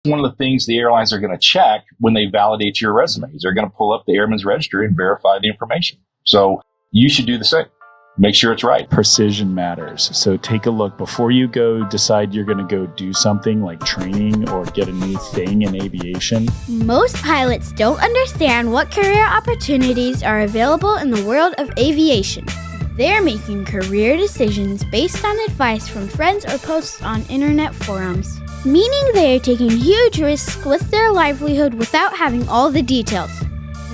one of the things the airlines are going to check when they validate your resumes. They're going to pull up the Airman's Registry and verify the information. So you should do the same. Make sure it's right. Precision matters. So take a look before you go decide you're going to go do something like training or get a new thing in aviation. Most pilots don't understand what career opportunities are available in the world of aviation. They're making career decisions based on advice from friends or posts on internet forums, meaning they're taking huge risks with their livelihood without having all the details.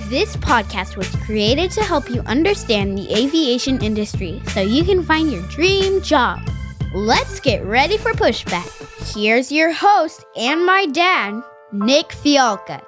This podcast was created to help you understand the aviation industry so you can find your dream job. Let's get ready for Pushback. Here's your host and my dad, Nick Fialka.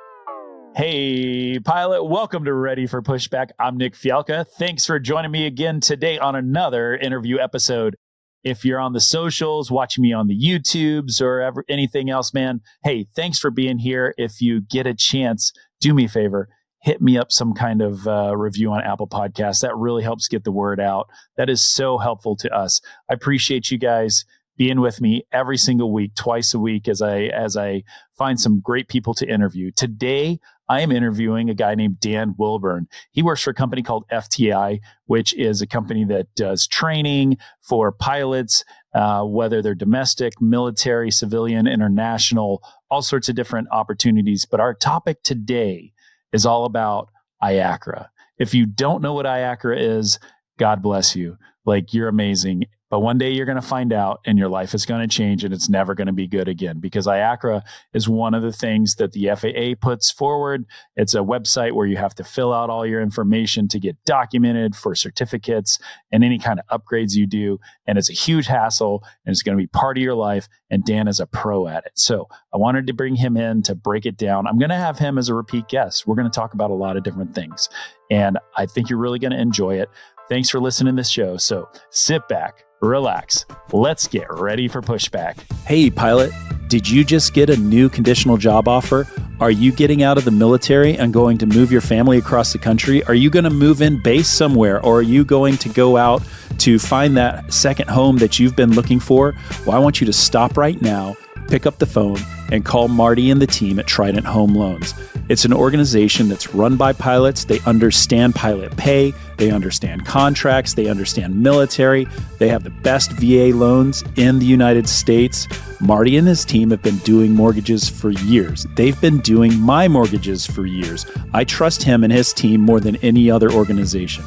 Hey, pilot, welcome to Ready for Pushback. I'm Nick Fialka. Thanks for joining me again today on another interview episode. If you're on the socials, watching me on the YouTubes or anything else, man, hey, thanks for being here. If you get a chance, do me a favor. Hit me up some kind of review on Apple Podcasts. That really helps get the word out. That is so helpful to us. I appreciate you guys being with me every single week, twice a week, as I find some great people to interview. Today, I am interviewing a guy named Dan Wilborn. He works for a company called FTI, which is a company that does training for pilots, whether they're domestic, military, civilian, international, all sorts of different opportunities. But our topic today is all about IACRA. If you don't know what IACRA is, God bless you. Like, you're amazing. But one day you're going to find out and your life is going to change and it's never going to be good again, because IACRA is one of the things that the FAA puts forward. It's a website where you have to fill out all your information to get documented for certificates and any kind of upgrades you do. And it's a huge hassle and it's going to be part of your life. And Dan is a pro at it. So I wanted to bring him in to break it down. I'm going to have him as a repeat guest. We're going to talk about a lot of different things. And I think you're really going to enjoy it. Thanks for listening to this show. So sit back, relax. Let's get ready for Pushback. Hey, pilot, did you just get a new conditional job offer? Are you getting out of the military and going to move your family across the country? Are you going to move in base somewhere, or are you going to go out to find that second home that you've been looking for? Well, I want you to stop right now, pick up the phone, and call Marty and the team at Trident Home Loans. It's an organization that's run by pilots. They understand pilot pay. They understand contracts. They understand military. They have the best VA loans in the United States. Marty and his team have been doing mortgages for years. They've been doing my mortgages for years. I trust him and his team more than any other organization.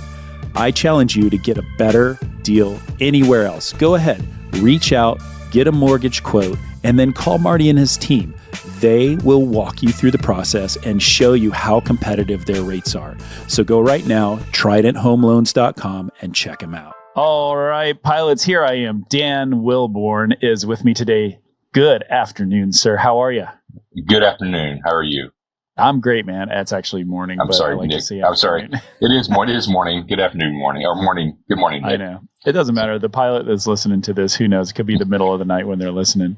I challenge you to get a better deal anywhere else. Go ahead, reach out, get a mortgage quote, and then call Marty and his team. They will walk you through the process and show you how competitive their rates are. So go right now, tridenthomeloans.com, and check them out. All right, pilots, here I am. Dan Wilborn is with me today. Good afternoon, sir. How are you? Good afternoon. How are you? I'm great, man. It's actually morning. I'm sorry, like Nick. I'm sorry. It is morning. It is morning. Good afternoon, morning. Or morning. Good morning, Nick. I know. It doesn't matter. The pilot that's listening to this, who knows? It could be the middle of the night when they're listening.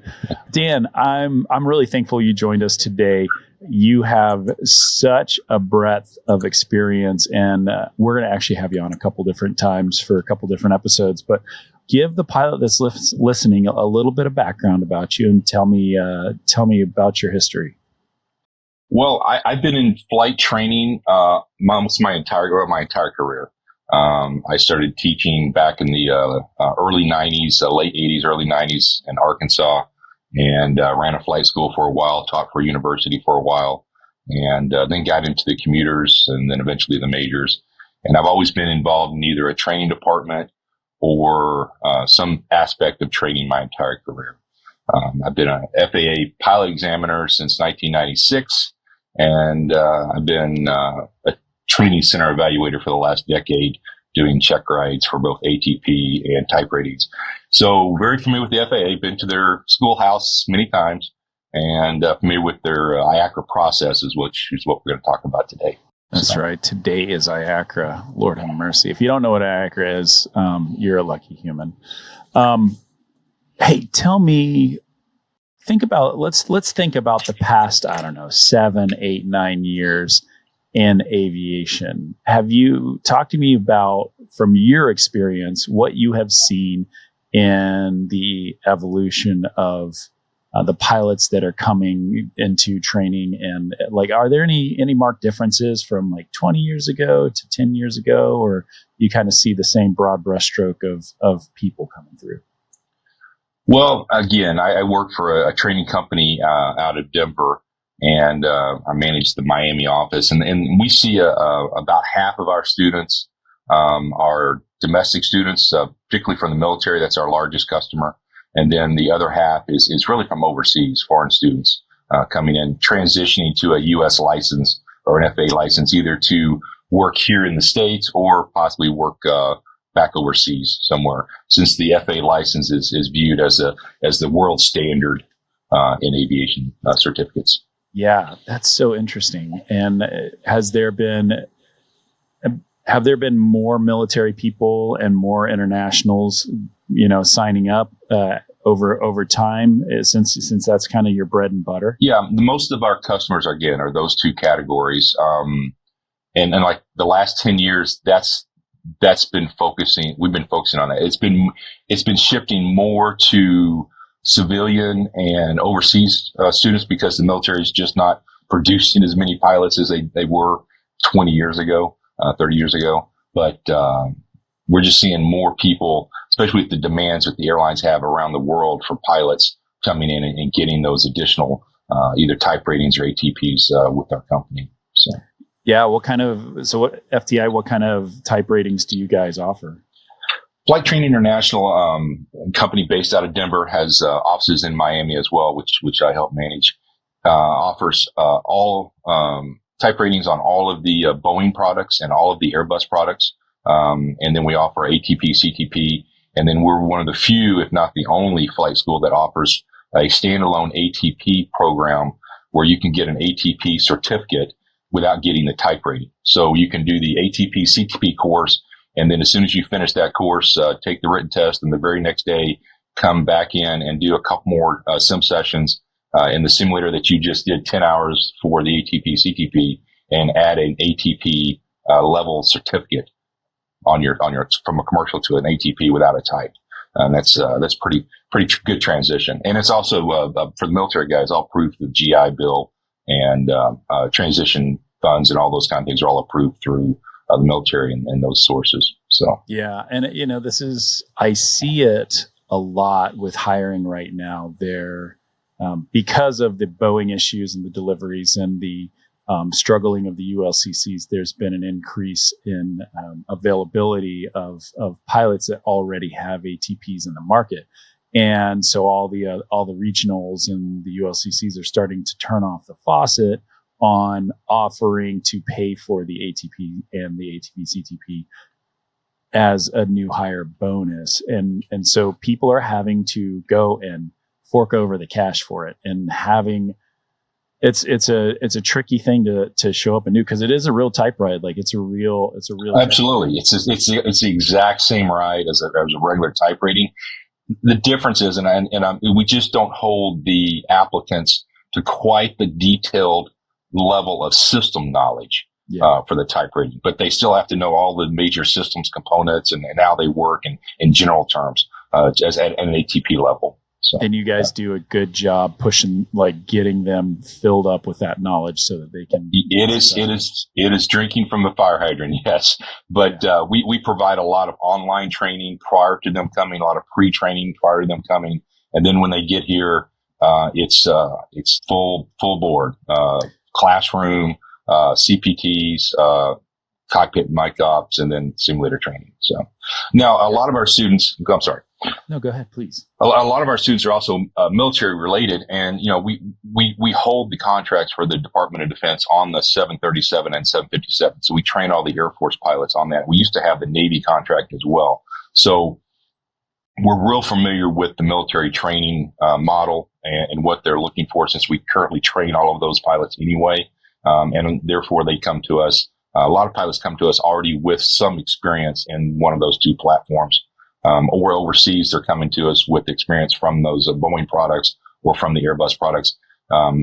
Dan, I'm really thankful you joined us today. You have such a breadth of experience, and we're going to actually have you on a couple different times for a couple different episodes. But give the pilot that's listening a little bit of background about you and tell me about your history. Well, I've been in flight training almost my entire career. I started teaching back in the early 90s, late 80s, early 90s in Arkansas, and ran a flight school for a while, taught for a university for a while, and then got into the commuters and then eventually the majors. And I've always been involved in either a training department or some aspect of training my entire career. I've been an FAA pilot examiner since 1996. And I've been a training center evaluator for the last decade, doing check rides for both ATP and type ratings. So very familiar with the FAA, been to their schoolhouse many times, and familiar with their IACRA processes, which is what we're going to talk about today. That's right. Today is IACRA. Lord have mercy. If you don't know what IACRA is, you're a lucky human. Hey, tell me, let's think about the past, 7, 8, 9 years in aviation. Have you talked to me about, from your experience, what you have seen in the evolution of the pilots that are coming into training, and like, are there any marked differences from like 20 years ago to 10 years ago, or you kind of see the same broad brushstroke of people coming through? Well, again, I work for a training company out of Denver, and I manage the Miami office, and we see about half of our students are domestic students, particularly from the military. That's our largest customer. And then the other half is really from overseas, foreign students coming in, transitioning to a U.S. license or an FAA license, either to work here in the States or possibly work back overseas somewhere, since the FAA license is viewed as the world standard in aviation certificates. Yeah, that's so interesting. And have there been more military people and more internationals, signing up over time, since that's kind of your bread and butter? Yeah, most of our customers again are those two categories, and like the last 10 years, we've been focusing on that. It's been shifting more to civilian and overseas students, because the military is just not producing as many pilots as they were 20 years ago, 30 years ago. But we're just seeing more people, especially with the demands that the airlines have around the world for pilots, coming in and getting those additional either type ratings or ATPs with our company. So. Yeah. What kind of type ratings do you guys offer? Flight Training International, company based out of Denver, has offices in Miami as well, which I help manage. Offers all type ratings on all of the Boeing products and all of the Airbus products, and then we offer ATP, CTP, and then we're one of the few, if not the only, flight school that offers a standalone ATP program where you can get an ATP certificate without getting the type rating. So you can do the ATP, CTP course, and then as soon as you finish that course, take the written test, and the very next day, come back in and do a couple more sim sessions in the simulator that you just did 10 hours for the ATP, CTP, and add an ATP level certificate on your from a commercial to an ATP without a type. And that's pretty good transition. And it's also for the military guys, all approved through the GI Bill, and transition funds and all those kind of things are all approved through the military and those sources. So yeah, and I see it a lot with hiring right now. There, because of the Boeing issues and the deliveries and the struggling of the ULCCs, there's been an increase in availability of pilots that already have ATPs in the market. And so all the regionals and the ULCCs are starting to turn off the faucet on offering to pay for the ATP and the ATP CTP as a new hire bonus. And so people are having to go and fork over the cash for it, and it's a tricky thing to show up and do, because it is a real type ride. Like it's a real absolutely. It's the exact same ride as a regular type rating. The difference is, we just don't hold the applicants to quite the detailed level of system knowledge for the type rating, but they still have to know all the major systems components and how they work in general terms, as at an ATP level. So, and you guys do a good job pushing, like getting them filled up with that knowledge so that they can. It is drinking from the fire hydrant, yes. But we provide a lot of online training prior to them coming, a lot of pre-training prior to them coming, and then when they get here, it's full board, classroom, CPTs, cockpit mic ops, and then simulator training. So now a lot of our students. I'm sorry. No, go ahead, please. A lot of our students are also military related, and we hold the contracts for the Department of Defense on the 737 and 757. So we train all the Air Force pilots on that. We used to have the Navy contract as well. So we're real familiar with the military training model and what they're looking for, since we currently train all of those pilots anyway, and therefore they come to us. A lot of pilots come to us already with some experience in one of those two platforms. Or overseas, they're coming to us with experience from those Boeing products or from the Airbus products.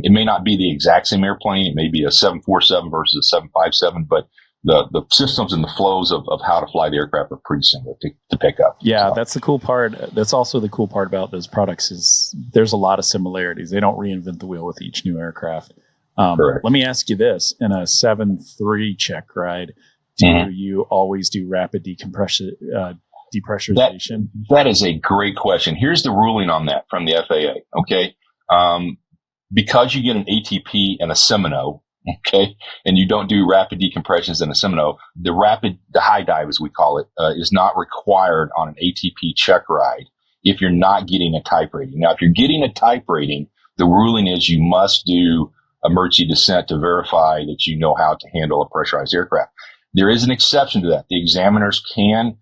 It may not be the exact same airplane. It may be a 747 versus a 757, but the systems and the flows of how to fly the aircraft are pretty similar to pick up. Yeah, that's the cool part. That's also the cool part about those products is there's a lot of similarities. They don't reinvent the wheel with each new aircraft. Let me ask you this. In a 7-3 check ride, do you always do rapid depressurization? That is a great question. Here's the ruling on that from the FAA. Okay. Because you get an ATP and a Semino, okay, and you don't do rapid decompressions in a Semino, the high dive, as we call it, is not required on an ATP check ride if you're not getting a type rating. Now, if you're getting a type rating, the ruling is you must do emergency descent to verify that you know how to handle a pressurized aircraft. There is an exception to that. The examiners can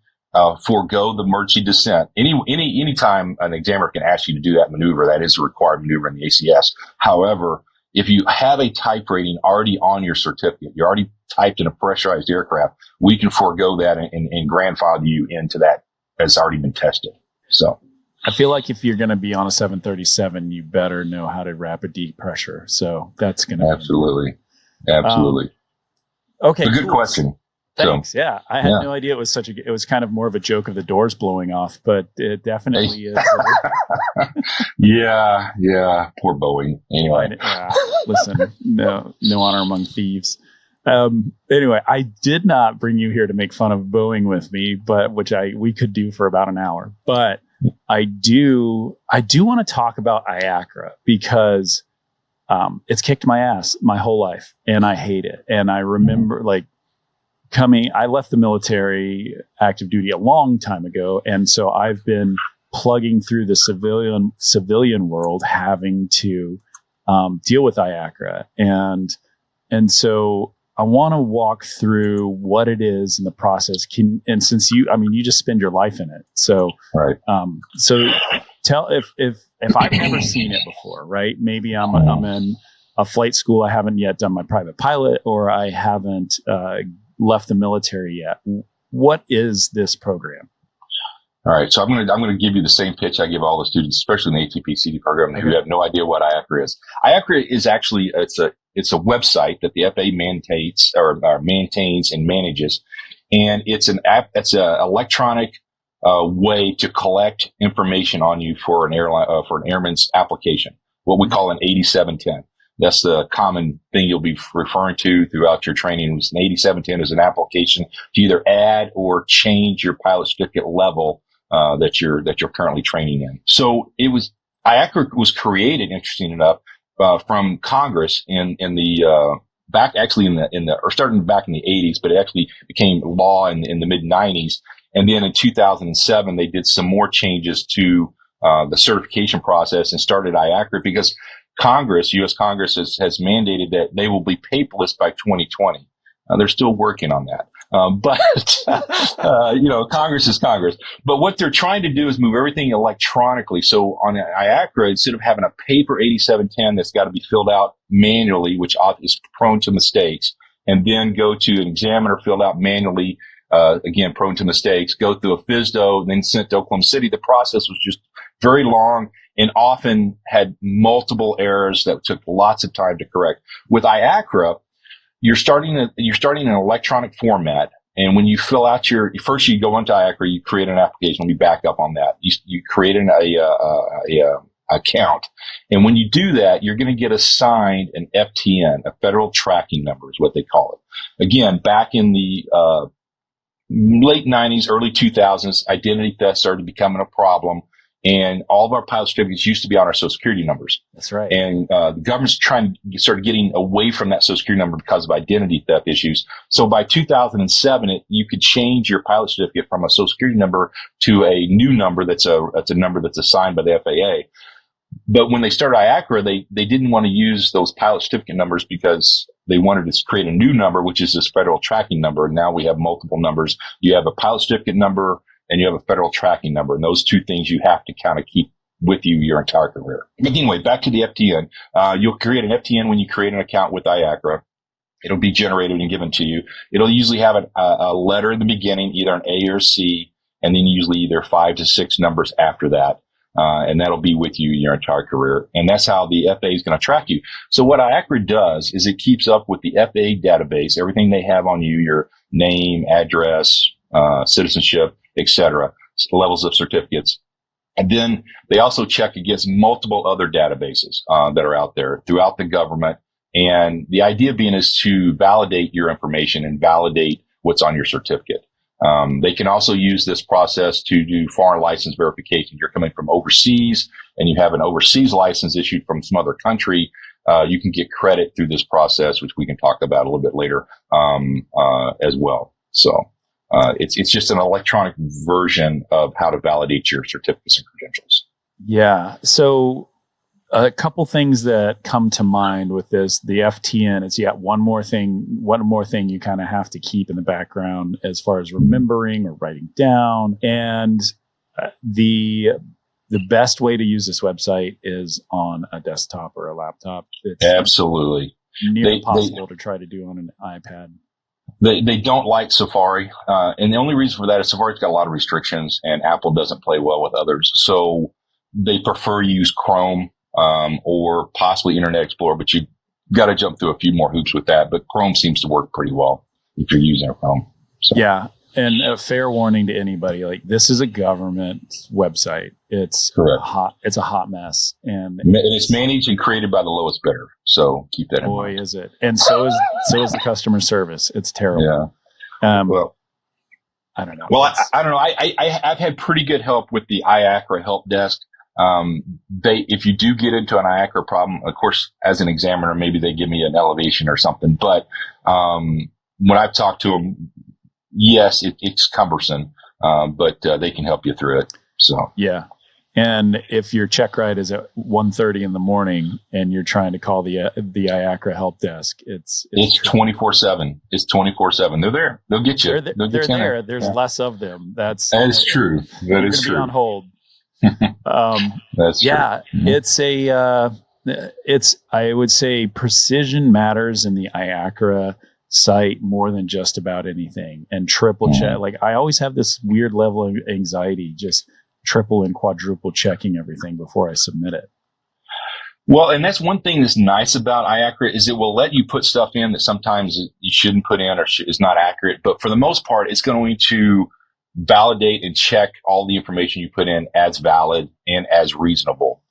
forego the emergency descent. Any time an examiner can ask you to do that maneuver, that is a required maneuver in the ACS. However, if you have a type rating already on your certificate, you're already typed in a pressurized aircraft, we can forego that and grandfather you into that as already been tested. So I feel like if you're going to be on a 737, you better know how to rapid depressure. So that's going to absolutely. Okay. Good question. Thanks. So, yeah. I had no idea it was it was kind of more of a joke of the doors blowing off, but it definitely is. Yeah. Poor Boeing. Anyway. Listen, no honor among thieves. Anyway, I did not bring you here to make fun of Boeing with me, but we could do for about an hour, but I do want to talk about IACRA because, it's kicked my ass my whole life and I hate it. And I remember I left the military active duty a long time ago. And so I've been plugging through the civilian world, having to deal with IACRA. And so I want to walk through what it is in the process. And since you just spend your life in it. So, right. So tell if I've never seen it before, right? Maybe I'm in a flight school. I haven't yet done my private pilot, or I haven't, left the military yet. What is this program? All right. So I'm going to give you the same pitch I give all the students, especially in the ATP CD program, who have no idea what IACRA is. IACRA is actually, it's a website that the FAA maintains and manages. And it's an electronic, way to collect information on you for an airline, for an airman's application, what we call an 8710. That's the common thing you'll be referring to throughout your training. An 8710 is an application to either add or change your pilot certificate level that you're currently training in. So IACRA was created, interesting enough, from Congress in the starting back in the 80s, but it actually became law in the mid 90s. And then in 2007, they did some more changes to the certification process and started IACRA because U.S. Congress has mandated that they will be paperless by 2020. They're still working on that. But Congress is Congress. But what they're trying to do is move everything electronically. So on IACRA, instead of having a paper 8710 that's got to be filled out manually, which is prone to mistakes, and then go to an examiner filled out manually, again, prone to mistakes, go through a FSDO, and then sent to Oklahoma City, the process was just very long and often had multiple errors that took lots of time to correct. With IACRA, you're starting in an electronic format. And when you fill out first you go into IACRA, you create an application. Let me back up on that. You create an account. And when you do that, you're going to get assigned an FTN, a federal tracking number is what they call it. Again, back in the, late 90s, early 2000s, identity theft started becoming a problem. And all of our pilot certificates used to be on our Social Security numbers. That's right. And the government's started getting away from that Social Security number because of identity theft issues. So by 2007, you could change your pilot certificate from a Social Security number to a new number that's a number that's assigned by the FAA. But when they started IACRA, they didn't want to use those pilot certificate numbers because they wanted to create a new number, which is this federal tracking number. And now we have multiple numbers. You have a pilot certificate number, and you have a federal tracking number. And those two things you have to kind of keep with you your entire career. But anyway, back to the FTN. You'll create an FTN when you create an account with IACRA. It'll be generated and given to you. It'll usually have a letter in the beginning, either an A or C, and then usually either 5 to 6 numbers after that. And that'll be with you your entire career. And that's how the FAA is going to track you. So what IACRA does is it keeps up with the FAA database, everything they have on you, your name, address, citizenship, etc., levels of certificates. And then they also check against multiple other databases that are out there throughout the government. And the idea being is to validate your information and validate what's on your certificate. They can also use this process to do foreign license verification. You're coming from overseas and you have an overseas license issued from some other country. You can get credit through this process, which we can talk about a little bit later as well. So it's just an electronic version of how to validate your certificates and credentials. Yeah. So a couple things that come to mind with this, the FTN, it's one more thing you kind of have to keep in the background as far as remembering or writing down. And the best way to use this website is on a desktop or a laptop. It's absolutely near impossible to try to do on an iPad. They don't like Safari. And the only reason for that is Safari's got a lot of restrictions and Apple doesn't play well with others. So they prefer use Chrome. Or possibly Internet Explorer, but you've got to jump through a few more hoops with that. But Chrome seems to work pretty well if you're using Chrome. So. Yeah. And a fair warning to anybody, like this is a government website. It's It's a hot mess. And it's managed and created by the lowest bidder. So keep that in mind. Boy, is it. And so is the customer service. It's terrible. Yeah. Well, I don't know. Well, I don't know. I've had pretty good help with the IACRA help desk. If you do get into an IACRA problem, of course, as an examiner, maybe they give me an elevation or something. But when I've talked to them, yes, it's cumbersome, but they can help you through it. So yeah. And if your check ride is at 1:30 in the morning and you're trying to call the IACRA help desk, it's 24/7. It's 24/7. They're there. They'll get you. They're there. There's less of them. That is true. That is true. Be on hold. That's yeah, true. It's I would say precision matters in the IACRA site more than just about anything, and triple check. Like I always have this weird level of anxiety, just triple and quadruple checking everything before I submit it. Well, and that's one thing that's nice about IACRA is it will let you put stuff in that sometimes you shouldn't put in or is not accurate, but for the most part, it's going to validate and check all the information you put in as valid and as reasonable,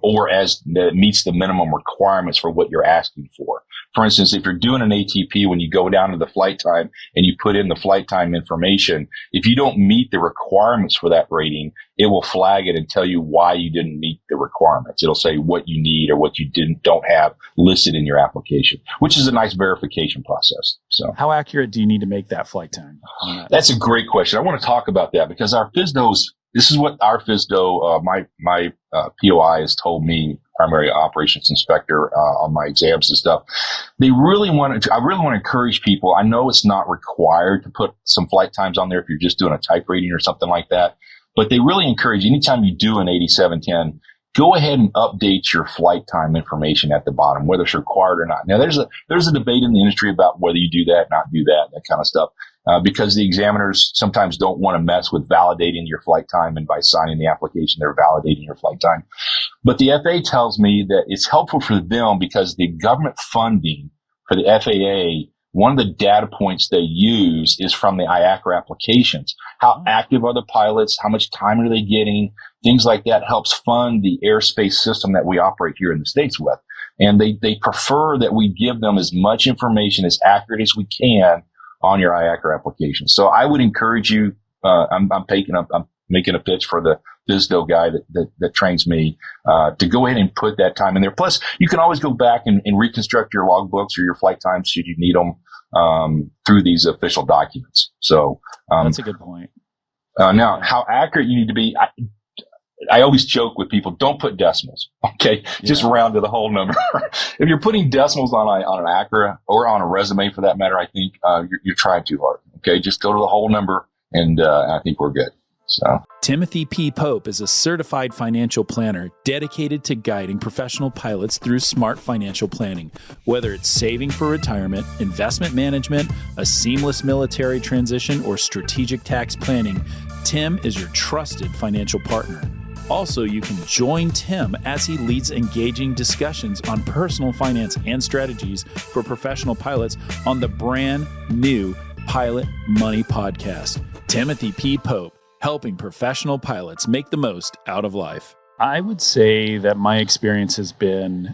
or as meets the minimum requirements for what you're asking for. For instance, if you're doing an ATP, when you go down to the flight time and you put in the flight time information, if you don't meet the requirements for that rating, it will flag it and tell you why you didn't meet the requirements. It'll say what you need or what you don't have listed in your application, which is a nice verification process. So, how accurate do you need to make that flight time? That's a great question. I want to talk about that because our FSDOs, this is what our FSDO, my POI has told me, primary operations inspector, on my exams and stuff. I really want to encourage people. I know it's not required to put some flight times on there if you're just doing a type rating or something like that, but they really encourage anytime you do an 8710, go ahead and update your flight time information at the bottom, whether it's required or not. Now, there's a debate in the industry about whether you do that, not do that kind of stuff, because the examiners sometimes don't want to mess with validating your flight time, and by signing the application, they're validating your flight time. But the FAA tells me that it's helpful for them because the government funding for the FAA, one of the data points they use is from the IACRA applications. How active are the pilots? How much time are they getting? Things like that helps fund the airspace system that we operate here in the States with. And they prefer that we give them as much information as accurate as we can on your IACRA application. So I would encourage you, I'm making a pitch for the FSDO guy that trains me, to go ahead and put that time in there. Plus, you can always go back and reconstruct your logbooks or your flight times should you need them, through these official documents. So, that's a good point. Now, how accurate you need to be, I always joke with people, don't put decimals. Okay. Yeah. Just round to the whole number. If you're putting decimals on an ACRA or on a resume for that matter, I think, you're trying too hard. Okay. Just go to the whole number and I think we're good. So Timothy P. Pope is a certified financial planner dedicated to guiding professional pilots through smart financial planning. Whether it's saving for retirement, investment management, a seamless military transition, or strategic tax planning, Tim is your trusted financial partner. Also, you can join Tim as he leads engaging discussions on personal finance and strategies for professional pilots on the brand new Pilot Money podcast. Timothy P. Pope, helping professional pilots make the most out of life. I would say that my experience has been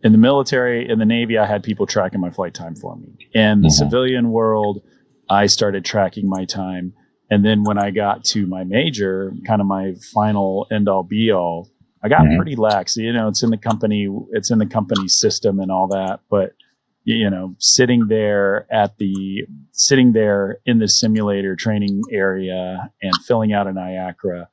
in the military, in the Navy, I had people tracking my flight time for me. In the civilian world, I started tracking my time. And then when I got to my major, kind of my final end all be all, I got pretty lax. It's in the company system and all that. But, sitting there in the simulator training area and filling out an IACRA,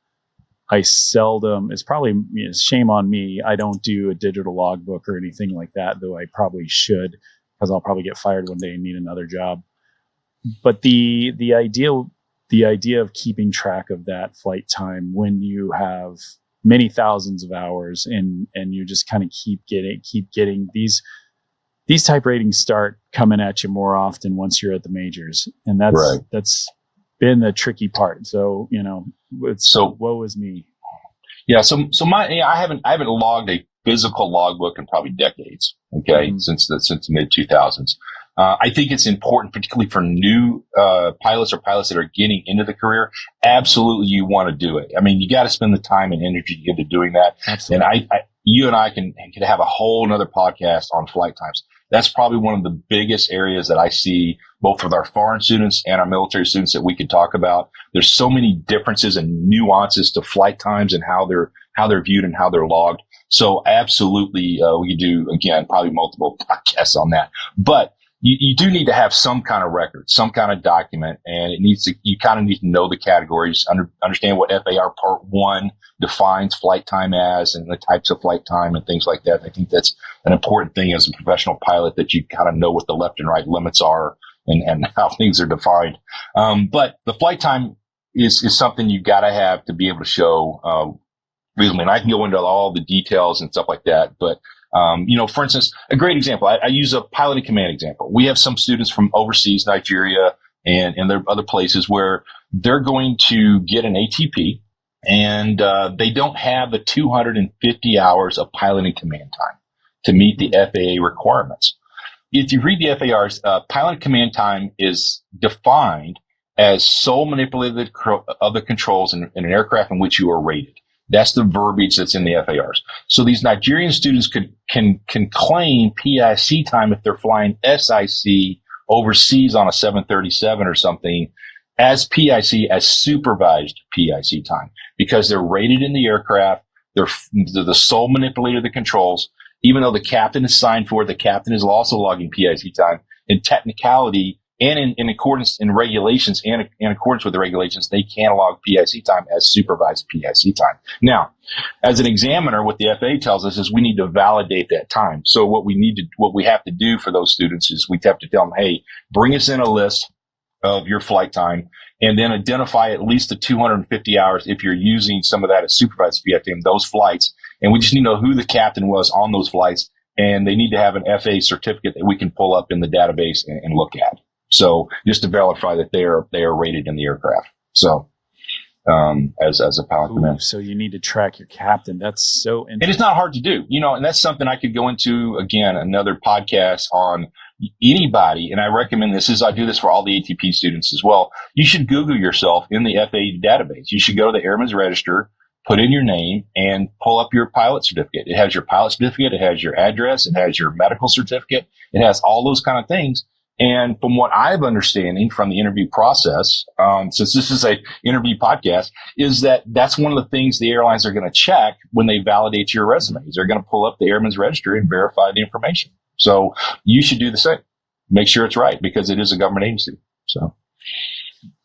it's probably shame on me. I don't do a digital logbook or anything like that, though I probably should, because I'll probably get fired one day and need another job. But the idea of keeping track of that flight time when you have many thousands of hours and you just kind of keep getting these type ratings start coming at you more often once you're at the majors. And that's been the tricky part. So, woe is me. Yeah. So I haven't logged a physical logbook in probably decades. Okay. Since the mid 2000s. I think it's important, particularly for new pilots or pilots that are getting into the career. Absolutely, you want to do it. I mean, you got to spend the time and energy to get to doing that. Absolutely. And you and I can have a whole nother podcast on flight times. That's probably one of the biggest areas that I see, both with our foreign students and our military students, that we could talk about. There's so many differences and nuances to flight times and how they're viewed and how they're logged. So absolutely, we could do, again, probably multiple podcasts on that. But you do need to have some kind of record, some kind of document, and you kind of need to know the categories, understand what FAR Part 1 defines flight time as, and the types of flight time and things like that. I think that's an important thing as a professional pilot, that you kind of know what the left and right limits are and how things are defined. But the flight time is something you got to have to be able to show reasonably. And I can go into all the details and stuff like that, but for instance, a great example, I use a pilot in command example. We have some students from overseas, Nigeria, and there are other places where they're going to get an ATP, and they don't have the 250 hours of pilot in command time to meet the FAA requirements. If you read the FARs, pilot in command time is defined as sole manipulator of the controls in an aircraft in which you are rated. That's the verbiage that's in the FARs. So these Nigerian students can claim PIC time if they're flying SIC overseas on a 737 or something as PIC, as supervised PIC time, because they're rated in the aircraft. They're the sole manipulator of the controls. Even though the captain is signed for it, the captain is also logging PIC time. In technicality, and in accordance in regulations and in accordance with the regulations, they can log PIC time as supervised PIC time. Now, as an examiner, what the FAA tells us is we need to validate that time. So what we have to do for those students is we have to tell them, hey, bring us in a list of your flight time, and then identify at least the 250 hours if you're using some of that as supervised PIC time, those flights. And we just need to know who the captain was on those flights, and they need to have an FAA certificate that we can pull up in the database and look at. So just to verify that they are rated in the aircraft. So as a pilot command. So you need to track your captain. That's so interesting. And it's not hard to do, and that's something I could go into, again, another podcast on anybody. And I recommend this, I do this for all the ATP students as well. You should Google yourself in the FAA database. You should go to the Airman's Register, put in your name, and pull up your pilot certificate. It has your pilot certificate. It has your address. It has your medical certificate. It has all those kind of things. And from what I've understanding from the interview process, since this is a interview podcast, is that's one of the things the airlines are going to check when they validate your resumes. They're going to pull up the Airman's Register and verify the information. So you should do the same. Make sure it's right, because it is a government agency. So,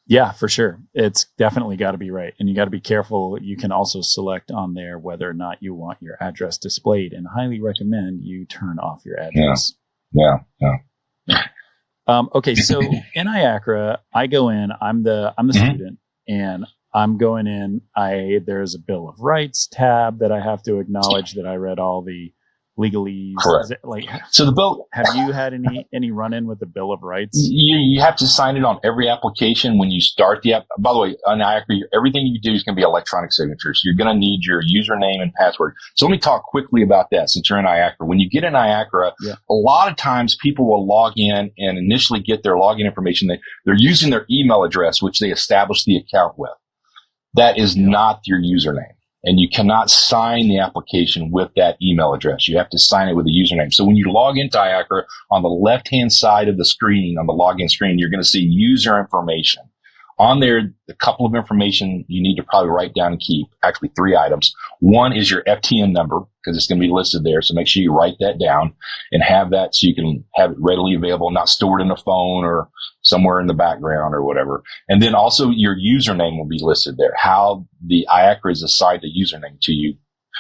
yeah, for sure. It's definitely got to be right. And you got to be careful. You can also select on there whether or not you want your address displayed, and highly recommend you turn off your address. Yeah. Okay, so in IACRA, I go in. I'm the student, and I'm going in. There's a Bill of Rights tab that I have to acknowledge that I read all the legalese? Correct. Is it like, So the bill, have you had any run-in with the Bill of Rights? you have to sign it on every application when you start the app. By the way, on IACRA, everything you do is going to be electronic signatures. You're going to need your username and password. So let me talk quickly about that since you're in IACRA. When you get in IACRA, a lot of times people will log in and initially get their login information. They're using their email address, which they established the account with. That is not your username. And you cannot sign the application with that email address. You have to sign it with a username. So when you log into IACRA, on the left-hand side of the screen, on the login screen, you're going to see user information. On there, a couple of information you need to probably write down and keep, actually 3 items. One is your FTN number, because it's going to be listed there. So make sure you write that down and have that so you can have it readily available, not stored in a phone or somewhere in the background or whatever. And then also your username will be listed there, how the IACRA is assigned a username to you.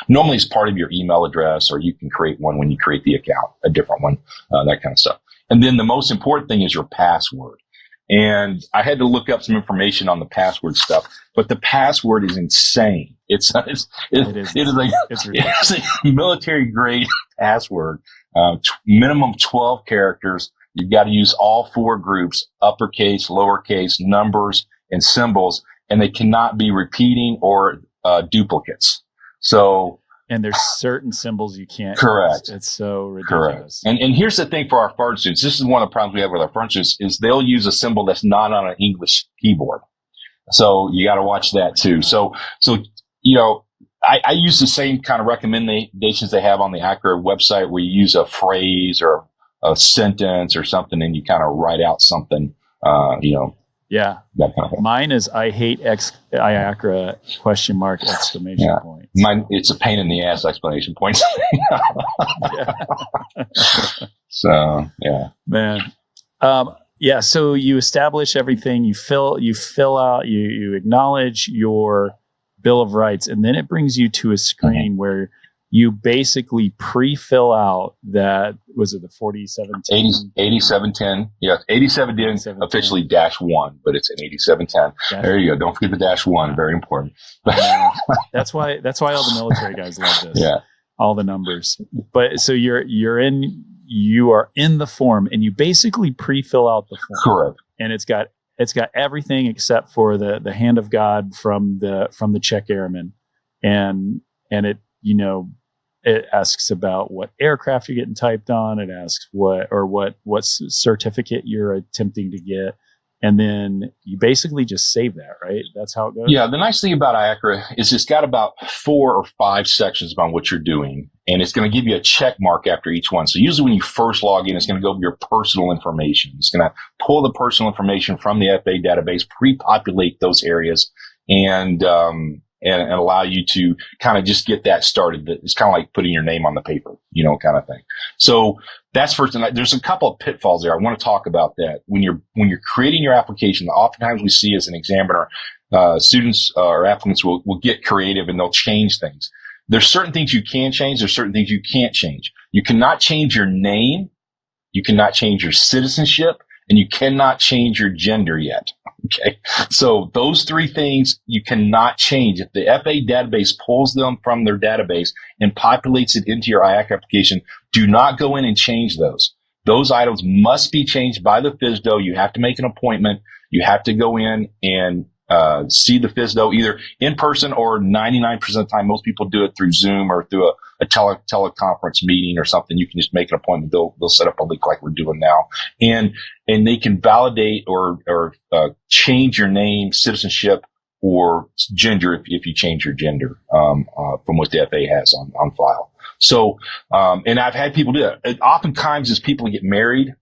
Normally it's part of your email address, or you can create one when you create the account, a different one, that kind of stuff. And then the most important thing is your password. And I had to look up some information on the password stuff, but the password is insane. It's a military grade password, minimum 12 characters. You've got to use all 4 groups, uppercase, lowercase, numbers, and symbols, and they cannot be repeating or duplicates. So, and there's certain symbols you can't. Correct. It's so ridiculous. Correct. And here's the thing for our foreign students. This is one of the problems we have with our foreign students is they'll use a symbol that's not on an English keyboard. So you got to watch that too. So, you know, I use the same kind of recommendations they have on the IACRA website where you use a phrase or a sentence or something and you kind of write out something, you know. Yeah. That kind of thing. Mine is I hate IACRA exclamation point. Mine, it's a pain in the ass exclamation point. So, yeah. Man. Yeah. So you establish everything, you fill out, you acknowledge your Bill of Rights, and then it brings you to a screen where you basically pre-fill out that, was it the 4710? 8710. Yeah, 8710 officially -1, but it's an 8710. There you go. Don't forget the -1. Very important. That's why all the military guys love this. Yeah. All the numbers. But so you are in the form and you basically pre-fill out the form. Correct. And it's got everything except for the hand of God from the Czech airman. And it, you know, it asks about what aircraft you're getting typed on. It asks what certificate you're attempting to get. And then you basically just save that, right? That's how it goes. Yeah. The nice thing about IACRA is it's got about 4 or 5 sections about what you're doing. And it's going to give you a check mark after each one. So usually when you first log in, it's going to go over your personal information. It's going to pull the personal information from the FAA database, pre-populate those areas, and allow you to kind of just get that started. It's kind of like putting your name on the paper, you know, kind of thing. So that's first. And there's a couple of pitfalls there. I want to talk about that. When you're creating your application, oftentimes we see as an examiner, students or applicants will get creative and they'll change things. There's certain things you can change. There's certain things you can't change. You cannot change your name. You cannot change your citizenship, and you cannot change your gender yet. Okay. So those 3 things you cannot change. If the FAA database pulls them from their database and populates it into your IACRA application, do not go in and change those. Those items must be changed by the FSDO. You have to make an appointment. You have to go in and see the FSDO either in person, or 99% of the time, most people do it through Zoom or through a teleconference meeting or something. You can just make an appointment. They'll set up a link like we're doing now, and they can validate or change your name, citizenship, or gender if you change your gender from what the FAA has on file. So, and I've had people do that. It oftentimes is people get married,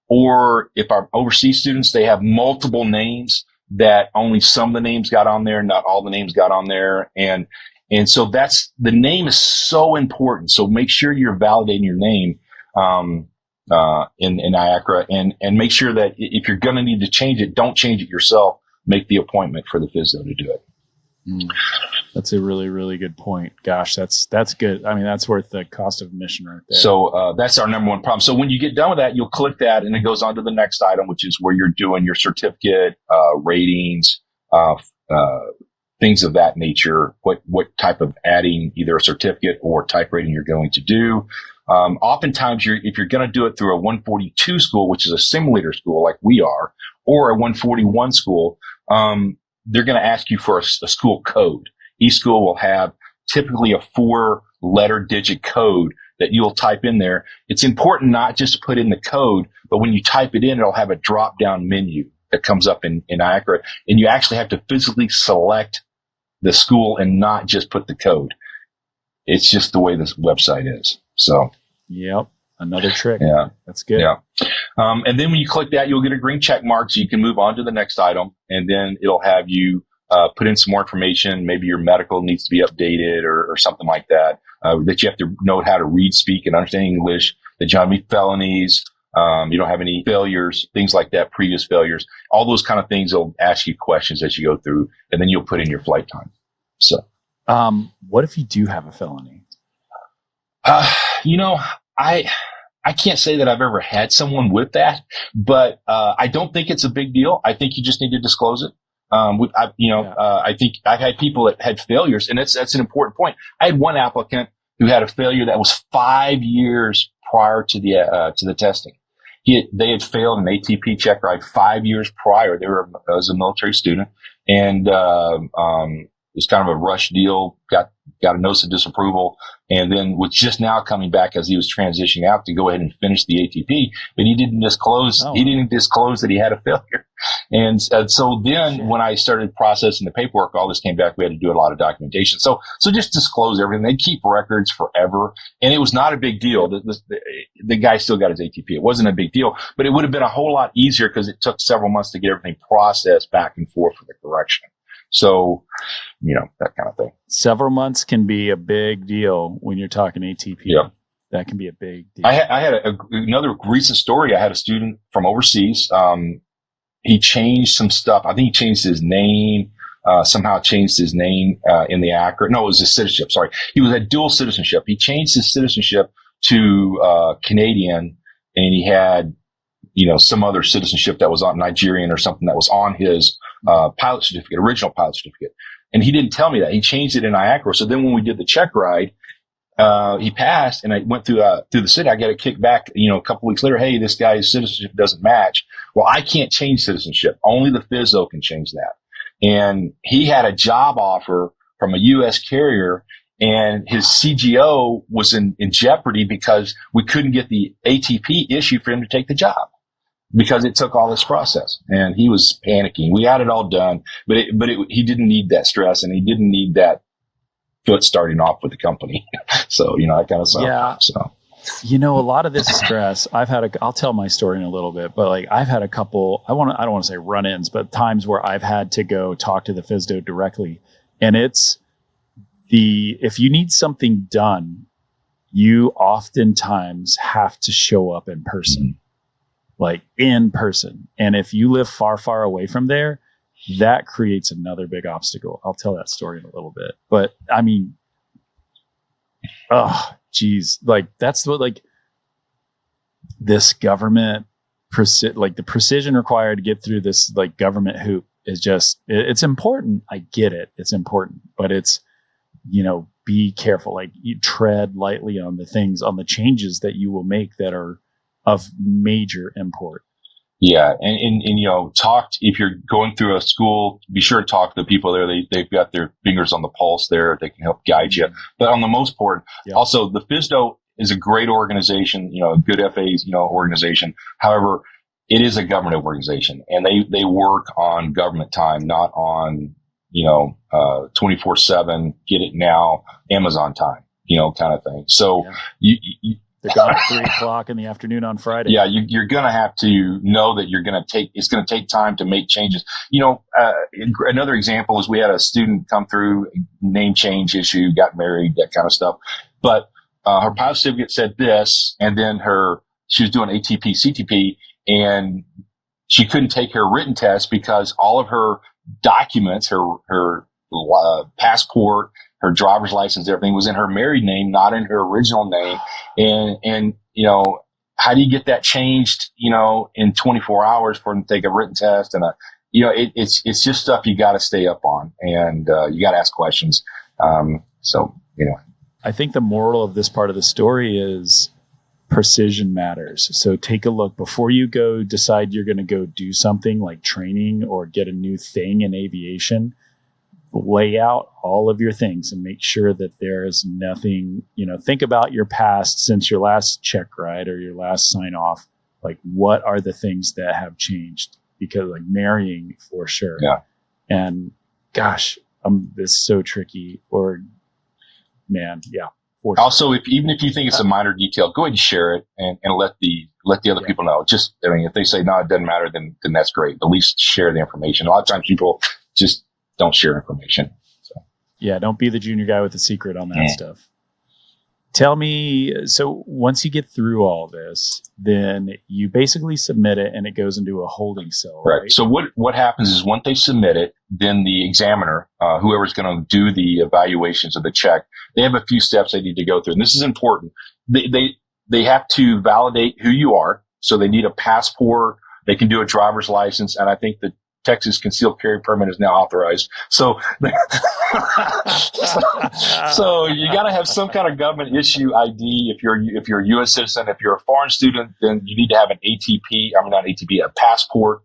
or if our overseas students, they have multiple names that only some of the names got on there, not all the names got on there. And so the name is so important. So make sure you're validating your name, in IACRA, and make sure that if you're going to need to change it, don't change it yourself. Make the appointment for the FSDO to do it. That's a really, really good point. Gosh, that's good. I mean, that's worth the cost of admission right there. So that's our number one problem. So when you get done with that, you'll click that, and it goes on to the next item, which is where you're doing your certificate, ratings, things of that nature. What type of adding either a certificate or type rating you're going to do. Oftentimes, if you're going to do it through a 142 school, which is a simulator school like we are, or a 141 school, they're going to ask you for a school code. Each school will have typically a 4-letter digit code that you'll type in there. It's important not just to put in the code, but when you type it in, it'll have a drop down menu that comes up in IACRA, and you actually have to physically select the school and not just put the code. It's just the way this website is. So, yep, another trick. Yeah, that's good. Yeah, and then when you click that, you'll get a green check mark, so you can move on to the next item, and then it'll have you put in some more information. Maybe your medical needs to be updated or something like that. That you have to know how to read, speak, and understand English. That you don't have any felonies. You don't have any failures, things like that, previous failures. All those kind of things will ask you questions as you go through, and then you'll put in your flight time. So, what if you do have a felony? I can't say that I've ever had someone with that, but I don't think it's a big deal. I think you just need to disclose it. I think I've had people that had failures, and that's an important point. I had one applicant who had a failure that was 5 years prior to the testing. They had failed an ATP check ride 5 years prior. They were as a military student, and it was kind of a rush deal. Got a notice of disapproval, and then was just now coming back as he was transitioning out to go ahead and finish the ATP. But he didn't disclose. Oh. He didn't disclose that he had a failure. And so then when I started processing the paperwork, all this came back. We had to do a lot of documentation. So just disclose everything. They keep records forever, and it was not a big deal. The guy still got his ATP. It wasn't a big deal, but it would have been a whole lot easier because it took several months to get everything processed back and forth for the correction. So, that kind of thing. Several months can be a big deal when you're talking ATP. Yeah. That can be a big deal. I had another recent story. I had a student from overseas. He changed some stuff. I think he changed his name, somehow changed his name in the IACRA. No, it was his citizenship. Sorry. He had dual citizenship. He changed his citizenship to Canadian, and he had some other citizenship that was on Nigerian or something that was on his pilot certificate, original pilot certificate. And he didn't tell me that. He changed it in IACRA. So then when we did the check ride, he passed, and I went through the city. I got a kick back, a couple weeks later. Hey, this guy's citizenship doesn't match. Well, I can't change citizenship. Only the FSO can change that. And he had a job offer from a U.S. carrier, and his CGO was in jeopardy because we couldn't get the ATP issued for him to take the job, because it took all this process, and he was panicking. We had it all done, but he didn't need that stress, and he didn't need that foot starting off with the company. So, that kind of stuff. Yeah. So, a lot of this stress, I'll tell my story in a little bit, but I've had a couple, I don't want to say run-ins, but times where I've had to go talk to the FSDO directly. And it's if you need something done, you oftentimes have to show up in person. In person. And if you live far, far away from there, that creates another big obstacle. I'll tell that story in a little bit. But I mean, that's what this government, the precision required to get through this government hoop is just, it's important. I get it. It's important, but it's, be careful. You tread lightly on the changes that you will make that are of major import. Yeah. And if you're going through a school, be sure to talk to the people there. They've got their fingers on the pulse there. They can help guide you. But on the most part, also the FSDO is a great organization, a good FA's, organization. However, it is a government organization, and they work on government time, not on, 24/7, get it now, Amazon time, kind of thing. So they're gone at 3:00 in the afternoon on Friday. Yeah, you're going to have to know that it's going to take time to make changes. Another example is we had a student come through, name change issue, got married, that kind of stuff. But her pilot certificate said this, and then she was doing ATP, CTP, and she couldn't take her written test because all of her documents, her passport, her driver's license, everything was in her married name, not in her original name. And how do you get that changed, in 24 hours for them to take a written test? And, it's just stuff you got to stay up on, and you got to ask questions. I think the moral of this part of the story is precision matters. So take a look before you go decide you're going to go do something like training or get a new thing in aviation. Lay out all of your things and make sure that there is nothing, think about your past since your last check ride or your last sign off. Like, what are the things that have changed? Because like marrying for sure. Yeah. And gosh, this is so tricky. Or man, yeah. Also, even if you think it's a minor detail, go ahead and share it and let the other people know. Just, if they say, no, it doesn't matter, then that's great. But at least share the information. A lot of times people just don't share information. So. Yeah, don't be the junior guy with the secret on that stuff. Tell me, so once you get through all this, then you basically submit it and it goes into a holding cell, right? So what happens is once they submit it, then the examiner, whoever's going to do the evaluations of the check, they have a few steps they need to go through. And this is important. They have to validate who you are. So they need a passport. They can do a driver's license. And I think the Texas concealed carry permit is now authorized. So, so you got to have some kind of government issue ID. If you're a U.S. citizen, if you're a foreign student, then you need to have an a passport,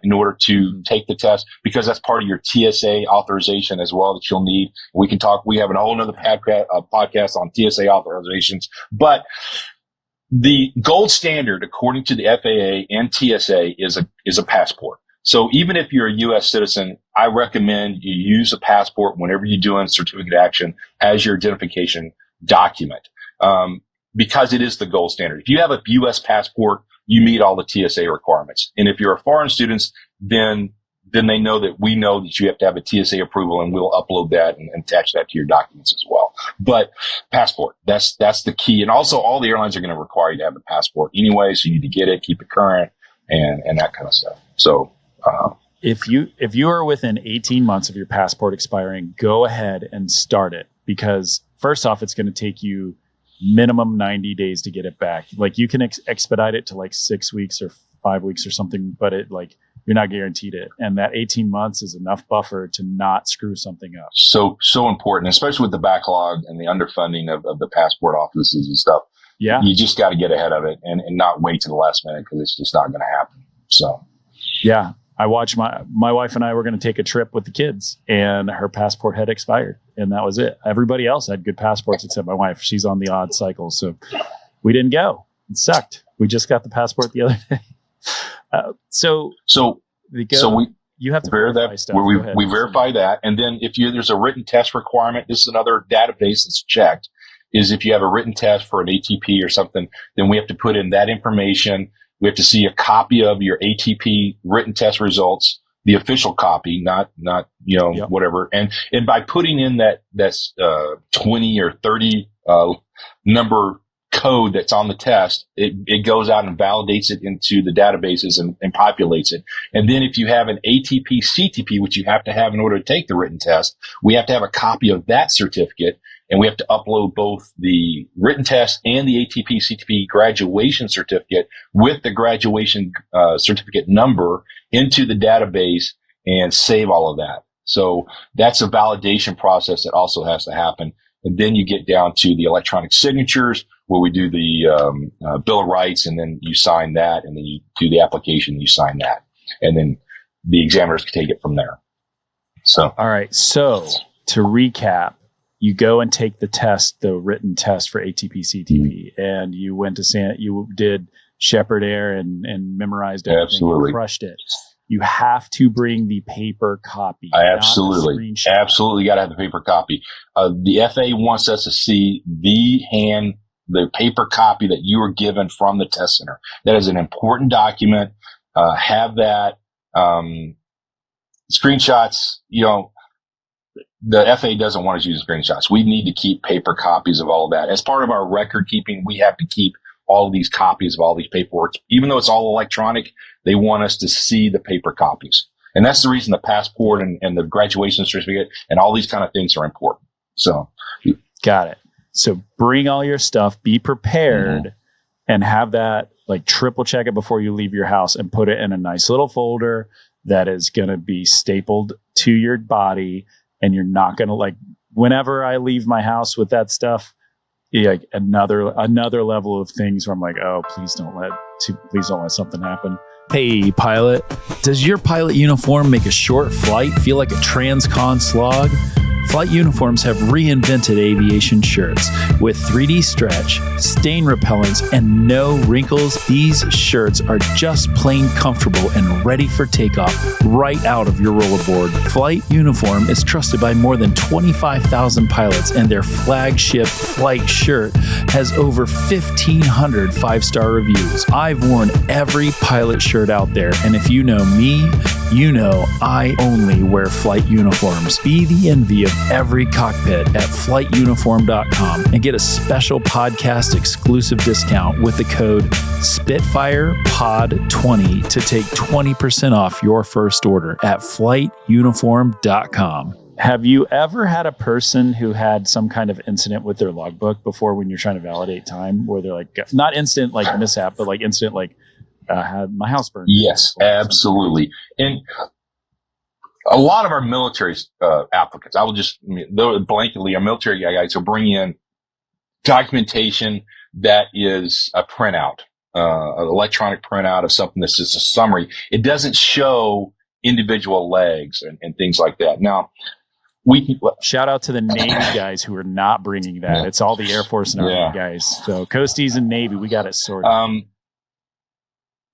in order to take the test, because that's part of your TSA authorization as well that you'll need. We have a whole nother podcast on TSA authorizations, but the gold standard, according to the FAA and TSA, is a passport. So even if you're a U.S. citizen, I recommend you use a passport whenever you're doing certificate action as your identification document, because it is the gold standard. If you have a U.S. passport, you meet all the TSA requirements. And if you're a foreign student, then they know that we know that you have to have a TSA approval, and we'll upload that and attach that to your documents as well. But passport, that's the key. And also all the airlines are going to require you to have a passport anyway, so you need to get it, keep it current, and that kind of stuff. So, if you are within 18 months of your passport expiring, go ahead and start it, because first off, it's going to take you minimum 90 days to get it back. Like you can expedite it to like 6 weeks or 5 weeks or something, but you're not guaranteed it. And that 18 months is enough buffer to not screw something up. So important, especially with the backlog and the underfunding of the passport offices and stuff. Yeah. You just got to get ahead of it and not wait to the last minute, because it's just not going to happen. So, yeah. I watched my wife and I were going to take a trip with the kids, and her passport had expired, and that was it. Everybody else had good passports except my wife. She's on the odd cycle, so we didn't go. It sucked. We just got the passport the other day. You have to verify stuff. We verify that, and then if there's a written test requirement, this is another database that's checked. Is if you have a written test for an ATP or something, then we have to put in that information. We have to see a copy of your ATP written test results, the official copy, not whatever. And by putting in that's 20 or 30 number code that's on the test, it goes out and validates it into the databases and populates it. And then if you have an ATP CTP, which you have to have in order to take the written test, we have to have a copy of that certificate. And we have to upload both the written test and the ATP CTP graduation certificate with the graduation certificate number into the database and save all of that. So that's a validation process that also has to happen. And then you get down to the electronic signatures, where we do the Bill of Rights, and then you sign that, and then you do the application, and you sign that. And then the examiners can take it from there. So, all right. So to recap, you go and take the test, the written test for ATP CTP, and you went to you did Shepherd Air and memorized everything. Absolutely. You crushed it. You have to bring the paper copy. Absolutely got to have the paper copy. The FAA wants us to see the paper copy that you were given from the test center. That is an important document. Have that. Screenshots, the FAA doesn't want us to use screenshots. We need to keep paper copies of all of that. As part of our record keeping, we have to keep all of these copies of all these paperwork. Even though it's all electronic, they want us to see the paper copies. And that's the reason the passport and the graduation certificate and all these kind of things are important. So, got it. So bring all your stuff, be prepared, and have that, like, triple check it before you leave your house and put it in a nice little folder that is going to be stapled to your body. And you're not going to, like, whenever I leave my house with that stuff, like another level of things where I'm like, oh, please don't let something happen. Hey, pilot, does your pilot uniform make a short flight feel like a transcon slog? Flight uniforms have reinvented aviation shirts with 3D stretch, stain repellents, and no wrinkles. These shirts are just plain comfortable and ready for takeoff right out of your rollerboard. Flight uniform is trusted by more than 25,000 pilots, and their flagship flight shirt has over 1,500 five-star reviews. I've worn every pilot shirt out there, and if you know me, you know I only wear flight uniforms. Be the envy of every cockpit at flightuniform.com and get a special podcast exclusive discount with the code SpitfirePod20 to take 20% off your first order at flightuniform.com. Have you ever had a person who had some kind of incident with their logbook before when you're trying to validate time, where they're like, not incident like mishap, but like incident like had my house burned? Yes, absolutely. And a lot of our military applicants, I will just blanketly, our military guys will bring in documentation that is a printout, an electronic printout of something that's just a summary. It doesn't show individual legs and things like that. Now, shout out to the Navy guys who are not bringing that. Yeah. It's all the Air Force and Army guys. So Coasties and Navy, we got it sorted.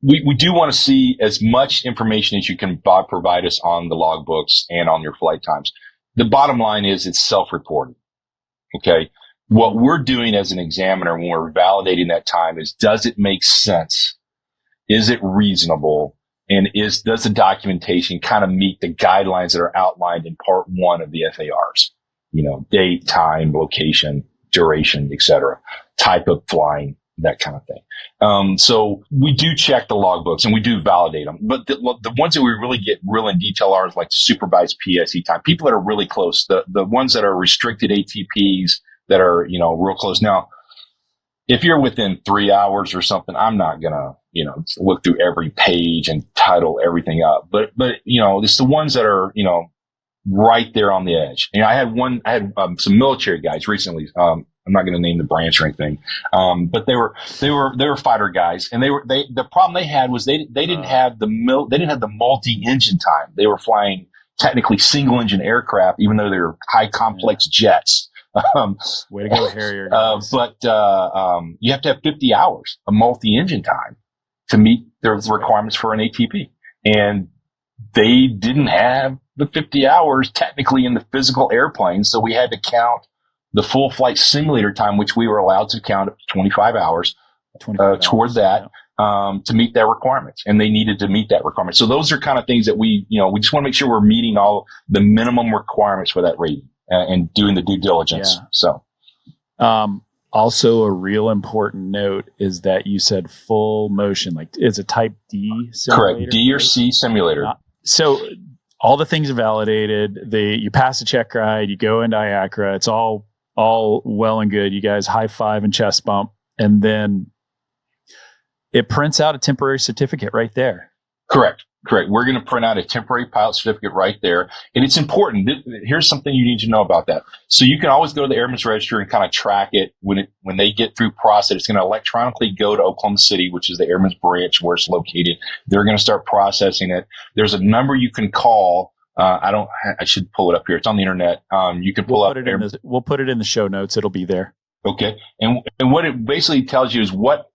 We do want to see as much information as you can provide us on the logbooks and on your flight times. The bottom line is it's self-reported. Okay. What we're doing as an examiner when we're validating that time is, does it make sense? Is it reasonable? And does the documentation kind of meet the guidelines that are outlined in part 1 of the FARs? You know, date, time, location, duration, etc., type of flying, that kind of thing. So we do check the logbooks and we do validate them. But the ones that we really get real in detail are like the supervised PSE time. People that are really close, the ones that are restricted ATPs that are, you know, real close. Now, if you're within 3 hours or something, I'm not going to, you know, look through every page and title everything up. But, you know, it's the ones that are, you know, right there on the edge. You know, I had some military guys recently, I'm not going to name the branch or anything. But they were fighter guys, and the problem they had was they didn't have the multi-engine time. They were flying technically single engine aircraft, even though they're high complex jets. Way to go, Harrier. But you have to have 50 hours of multi-engine time to meet the requirements for an ATP. And they didn't have the 50 hours technically in the physical airplane. So we had to count the full flight simulator time, which we were allowed to count up to 25 hours, toward that, to meet their requirements. And they needed to meet that requirement. So those are kind of things that we just want to make sure we're meeting all the minimum requirements for that rating and doing the due diligence. Yeah. So, also a real important note is that you said full motion, like it's a type D simulator. Correct. D or C simulator. So all the things are validated. You pass the check ride, you go into IACRA. It's all well and good. You guys high five and chest bump. And then it prints out a temporary certificate right there. Correct. We're going to print out a temporary pilot certificate right there. And it's important. Here's something you need to know about that. So you can always go to the Airman's Register and kind of track it. When they get through process, it's going to electronically go to Oklahoma City, which is the Airman's branch where it's located. They're going to start processing it. There's a number you can call. I should pull it up here. It's on the internet. You can pull up. We'll put it in the show notes. It'll be there. Okay. And what it basically tells you is what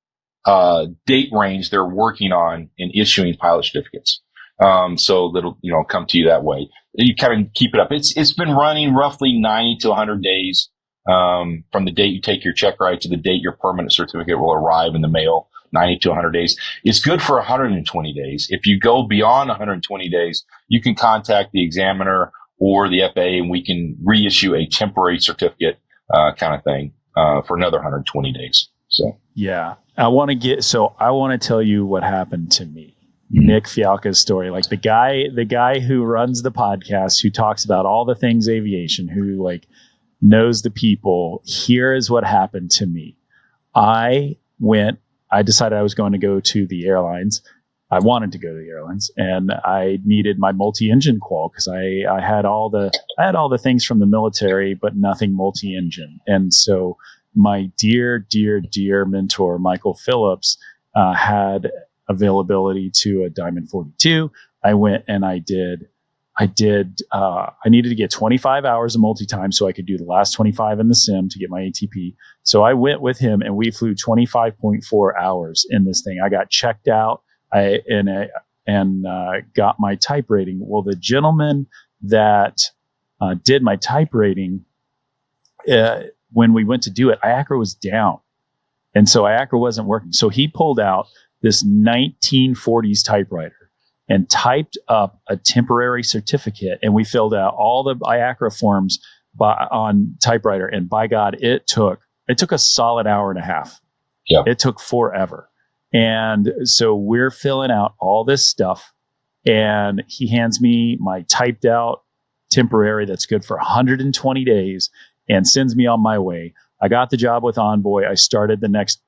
date range they're working on in issuing pilot certificates. So that'll, come to you that way. You kind of keep it up. It's been running roughly 90 to 100 days, from the date you take your check ride to the date your permanent certificate will arrive in the mail, 90 to 100 days. It's good for 120 days. If you go beyond 120 days, you can contact the examiner or the FAA and we can reissue a temporary certificate, kind of thing, for another 120 days. So, yeah, I want to tell you what happened to me. Nick Fialka's story, like the guy who runs the podcast, who talks about all the things aviation, who like knows the people. Here is what happened to me. I decided I was going to go to the airlines. I wanted to go to the airlines and I needed my multi-engine qual because I had all the things from the military, but nothing multi-engine. And so my dear, dear, dear mentor, Michael Phillips, had availability to a Diamond 42. I went and I needed to get 25 hours of multi-time so I could do the last 25 in the sim to get my ATP. So I went with him and we flew 25.4 hours in this thing. I got checked out and got my type rating. Well, the gentleman that did my type rating, when we went to do it, IACRA was down. And so IACRA wasn't working. So he pulled out this 1940s typewriter and typed up a temporary certificate. And we filled out all the IACRA forms on typewriter. And by God, it took a solid hour and a half. Yeah. It took forever. And so we're filling out all this stuff. And he hands me my typed out temporary that's good for 120 days and sends me on my way. I got the job with Envoy. I started the next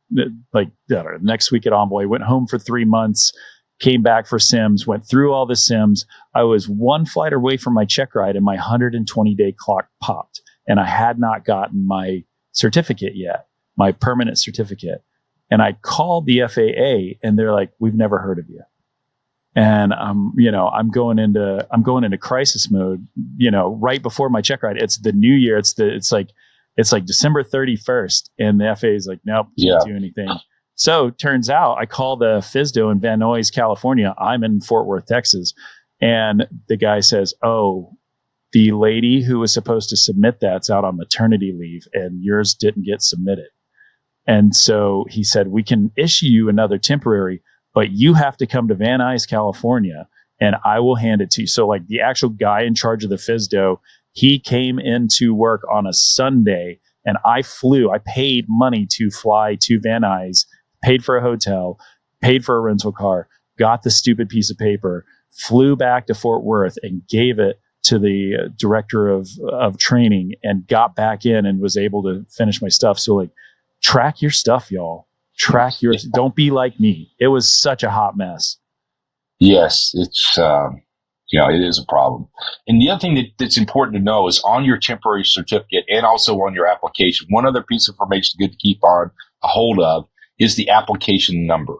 week at Envoy, went home for 3 months, came back for sims, went through all the sims. I was one flight away from my check ride and my 120-day clock popped. And I had not gotten my certificate yet, my permanent certificate. And I called the FAA and they're like, we've never heard of you. And I'm going into crisis mode, right before my check ride. It's the new year. It's like December 31st. And the FAA is like, nope, can't do anything. So turns out I call the FSDO in Van Nuys, California. I'm in Fort Worth, Texas. And the guy says, oh, the lady who was supposed to submit that's out on maternity leave and yours didn't get submitted. And so he said, we can issue you another temporary, but you have to come to Van Nuys, California, and I will hand it to you. So like the actual guy in charge of the FSDO, he came into work on a Sunday and I paid money to fly to Van Nuys, paid for a hotel, paid for a rental car, got the stupid piece of paper, flew back to Fort Worth and gave it to the director of training and got back in and was able to finish my stuff. So like, track your stuff, y'all. Track yours. Don't be like me. It was such a hot mess. Yes, it's it is a problem. And the other thing that's important to know is on your temporary certificate and also on your application, one other piece of information good to keep on a hold of is the application number.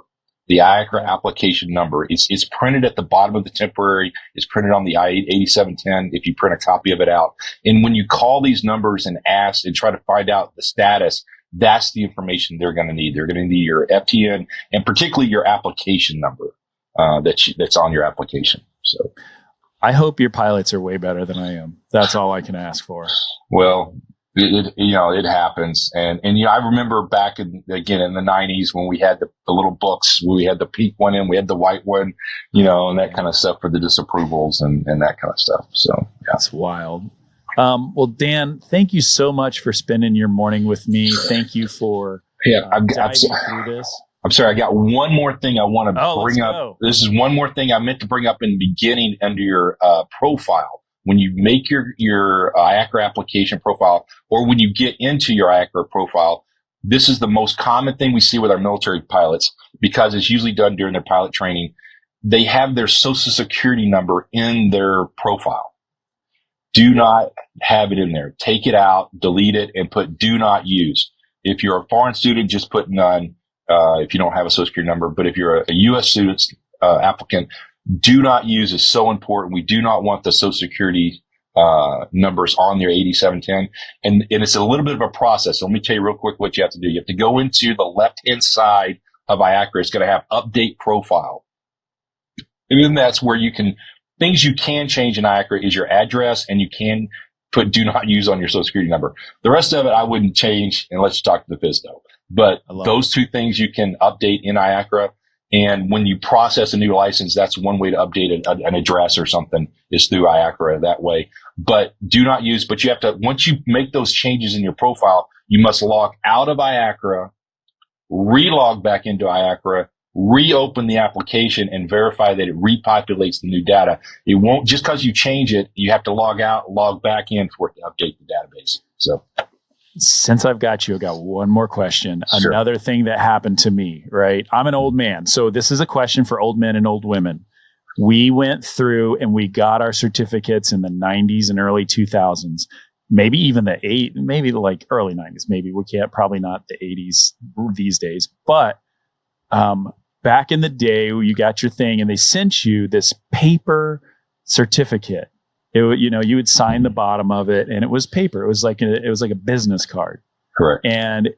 The IACRA application number is printed at the bottom of the temporary. It's printed on the I-8710 if you print a copy of it out. And when you call these numbers and ask and try to find out the status, that's the information they're going to need. They're going to need your FTN and particularly your application number that's on your application. So I hope your pilots are way better than I am. That's all I can ask for. Well, it happens. And I remember back in the 90s when we had the little books, we had the pink one and we had the white one, and that kind of stuff for the disapprovals and that kind of stuff. So yeah. That's wild. Well, Dan, thank you so much for spending your morning with me. Thank you for diving through this. I'm sorry, I got one more thing I want to bring up. Go. This is one more thing I meant to bring up in the beginning under your profile. When you make your IACRA application profile, or when you get into your IACRA profile, this is the most common thing we see with our military pilots because it's usually done during their pilot training. They have their social security number in their profile. Do not have it in there. Take it out, delete it, and put do not use. If you're a foreign student, just put none if you don't have a social security number. But if you're a U.S. student applicant, do not use is so important. We do not want the social security numbers on their 8710. And it's a little bit of a process. So let me tell you real quick what you have to do. You have to go into the left-hand side of IACRA. It's going to have update profile. And then that's where things you can change in IACRA is your address, and you can put do not use on your social security number. The rest of it I wouldn't change unless you talk to the FSDO. But those two things you can update in IACRA. And when you process a new license, that's one way to update an address or something is through IACRA that way. But do not use, but you have to, once you make those changes in your profile, you must log out of IACRA, re-log back into IACRA, reopen the application and verify that it repopulates the new data. It won't, just because you change it, you have to log out, log back in for it to update the database. So. Since I've got you, I've got one more question. Sure. Another thing that happened to me, right? I'm an old man. So this is a question for old men and old women. We went through and we got our certificates in the 90s and early 2000s. maybe even maybe like early 90s. Maybe we can't, probably not the 80s these days. But back in the day, you got your thing and they sent you this paper certificate. You would sign the bottom of it and it was paper. It was like a business card. Correct. And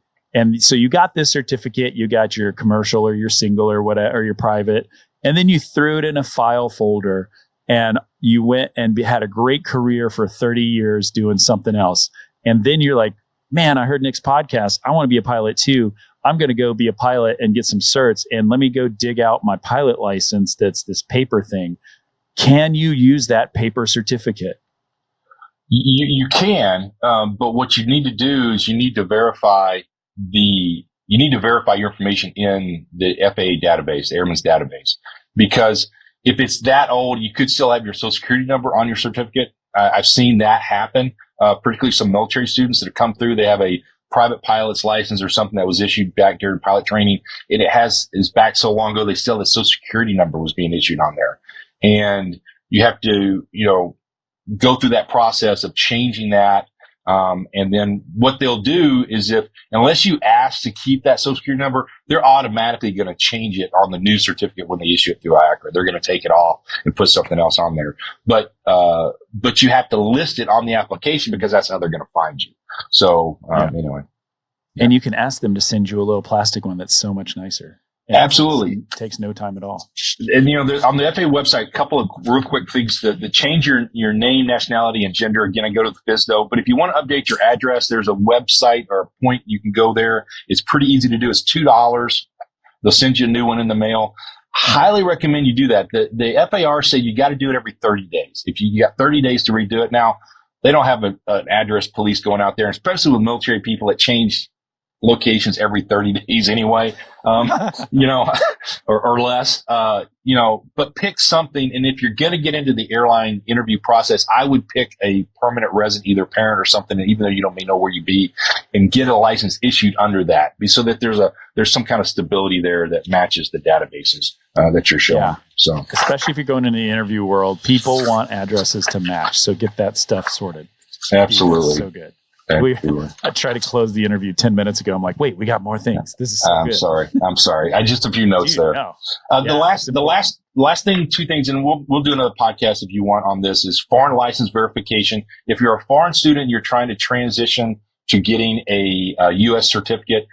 so you got this certificate, you got your commercial or your single or whatever, or your private, and then you threw it in a file folder and you went and had a great career for 30 years doing something else. And then you're like, man, I heard Nick's podcast. I want to be a pilot too. I'm going to go be a pilot and get some certs, and let me go dig out my pilot license. That's this paper thing. Can you use that paper certificate? You can, but what you need to do is you need to verify your information in the FAA database, the Airman's database, because if it's that old, you could still have your Social Security number on your certificate. I've seen that happen, particularly some military students that have come through. They have a private pilot's license or something that was issued back during pilot training, and is back so long ago, they still, the Social Security number was being issued on there. And you have to, go through that process of changing that. And then what they'll do is unless you ask to keep that Social Security number, they're automatically going to change it on the new certificate when they issue it through IACRA. They're going to take it off and put something else on there. But you have to list it on the application because that's how they're going to find you. So, anyway. And you can ask them to send you a little plastic one that's so much nicer. Absolutely. It takes no time at all. And, on the FAA website, a couple of real quick things to change your name, nationality, and gender. Again, I go to the FSDO. But if you want to update your address, there's a website or a point you can go there. It's pretty easy to do. It's $2. They'll send you a new one in the mail. Highly recommend you do that. The FAR say you got to do it every 30 days. If you got 30 days to redo it. Now, they don't have an address police going out there, especially with military people that change locations every 30 days anyway, or less, but pick something. And if you're going to get into the airline interview process, I would pick a permanent resident, either parent or something, even though you don't may know where you be, and get a license issued under that, so that there's some kind of stability there that matches the databases that you're showing. Yeah. So, especially if you're going into the interview world, people want addresses to match. So get that stuff sorted. Absolutely. So good. I tried to close the interview 10 minutes ago. I'm like, wait, we got more things. This is so good. I'm sorry. I just a few notes there. No. The last thing, two things, and we'll do another podcast if you want on this, is foreign license verification. If you're a foreign student, you're trying to transition to getting a U.S. certificate.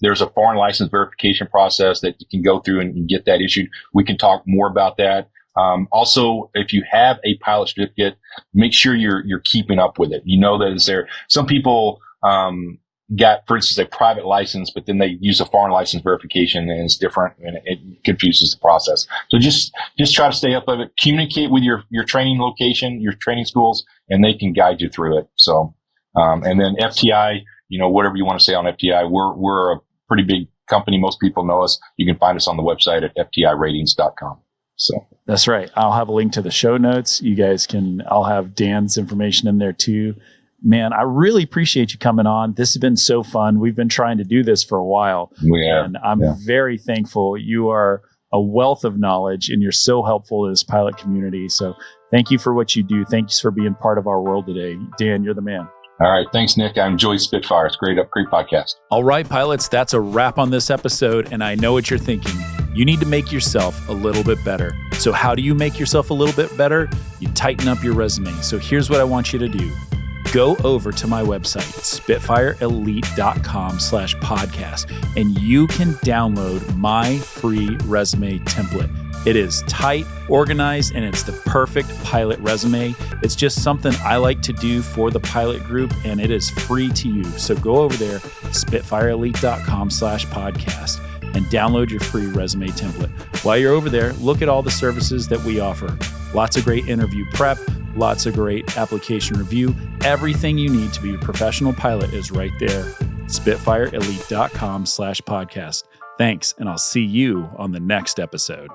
There's a foreign license verification process that you can go through and get that issued. We can talk more about that. Also, if you have a pilot certificate, make sure you're keeping up with it. You know that it's there. Some people got, for instance, a private license, but then they use a foreign license verification and it's different and it confuses the process. So just try to stay up with it. Communicate with your training location, your training schools, and they can guide you through it. So, and then FTI, whatever you want to say on FTI, we're a pretty big company. Most people know us. You can find us on the website at ftiratings.com. So that's right. I'll have a link to the show notes. You guys I'll have Dan's information in there too. Man, I really appreciate you coming on. This has been so fun. We've been trying to do this for a while. And I'm very thankful. You are a wealth of knowledge and you're so helpful to this pilot community. So thank you for what you do. Thanks for being part of our world today. Dan, you're the man. All right. Thanks, Nick. I enjoyed Spitfire. It's great podcast. All right, pilots, that's a wrap on this episode. And I know what you're thinking. You need to make yourself a little bit better. So how do you make yourself a little bit better? You tighten up your resume. So here's what I want you to do. Go over to my website, spitfireelite.com/podcast, and you can download my free resume template. It is tight, organized, and it's the perfect pilot resume. It's just something I like to do for the pilot group, and it is free to you. So go over there, spitfireelite.com/podcast, and download your free resume template. While you're over there, look at all the services that we offer. Lots of great interview prep, lots of great application review. Everything you need to be a professional pilot is right there. spitfireelite.com/podcast. Thanks, and I'll see you on the next episode.